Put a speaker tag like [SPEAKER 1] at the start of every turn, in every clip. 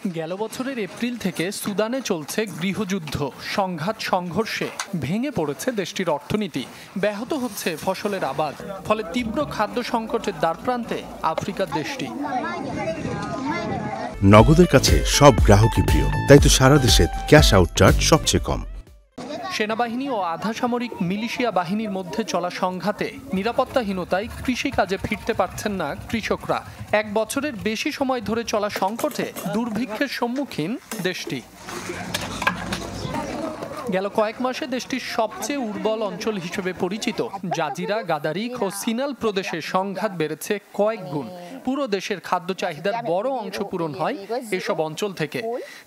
[SPEAKER 1] গেল বছরের এপ্রিল থেকে সুদানে চলছে গৃহযুদ্ধ, সংঘাত সংঘর্ষে ভেঙে পড়েছে দেশটির অর্থনীতি, ব্যাহত হচ্ছে ফসলের আবাদ, ফলে তীব্র খাদ্য সংকটের দ্বারপ্রান্তে আফ্রিকার দেশটি।
[SPEAKER 2] নগদের কাছে সব গ্রাহকই প্রিয়, তাই তো সারা দেশে ক্যাশ আউট চার্জ সবচেয়ে কম।
[SPEAKER 1] সেনাবাহিনী ও আধা সামরিক মিলিশিয়া বাহিনীর মধ্যে চলা সংঘাতে নিরাপত্তাহীনতায় কৃষিকাজে ফিরতে পারছেন না কৃষকরা। এক বছরের বেশি সময় ধরে চলা সংকটে দুর্ভিক্ষের সম্মুখীন দেশটি। গেল কয়েক মাসে দেশটির সবচেয়ে উর্বর অঞ্চল হিসেবে পরিচিত জাজিরা, গাদারিক ও সিনাল প্রদেশে সংঘাত বেড়েছে কয়েক গুণ। পুরো দেশের খাদ্য চাহিদার বড় অংশ পূরণ হয় এসব অঞ্চল থেকে।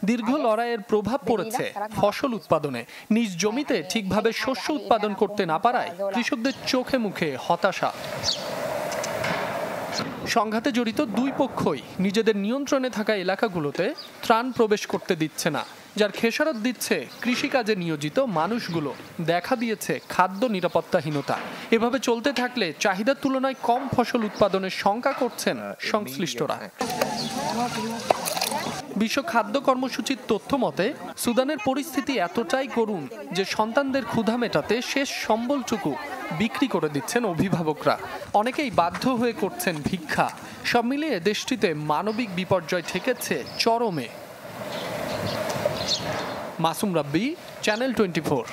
[SPEAKER 1] দীর্ঘ লড়াইয়ের প্রভাব পড়েছে ফসল উৎপাদনে। নিজ জমিতে ঠিকভাবে শস্য উৎপাদন করতে না পারায় কৃষকদের চোখে মুখে হতাশা। সংঘাতে জড়িত দুই পক্ষই নিজেদের নিয়ন্ত্রণে থাকা এলাকাগুলোতে ত্রাণ প্রবেশ করতে দিচ্ছে না, যার খেসারত দিচ্ছে কৃষিকাজে নিয়োজিত মানুষগুলো। দেখা দিয়েছে খাদ্য নিরাপত্তাহীনতা। এভাবে চলতে থাকলে চাহিদার তুলনায় কম ফসল উৎপাদনের শঙ্কা করছেন সংশ্লিষ্টরা। বিশ্ব খাদ্য কর্মসূচির তথ্য মতে সুদানের পরিস্থিতি এতটাই করুণ যে সন্তানদের ক্ষুধা মেটাতে শেষ সম্বলটুকু বিক্রি করে দিচ্ছেন অভিভাবকরা। অনেকেই বাধ্য হয়ে করছেন ভিক্ষা। সব মিলিয়ে দেশটিতে মানবিক বিপর্যয় ঠেকেছে চরমে। মাসুম রাব্বি, চ্যানেল 24।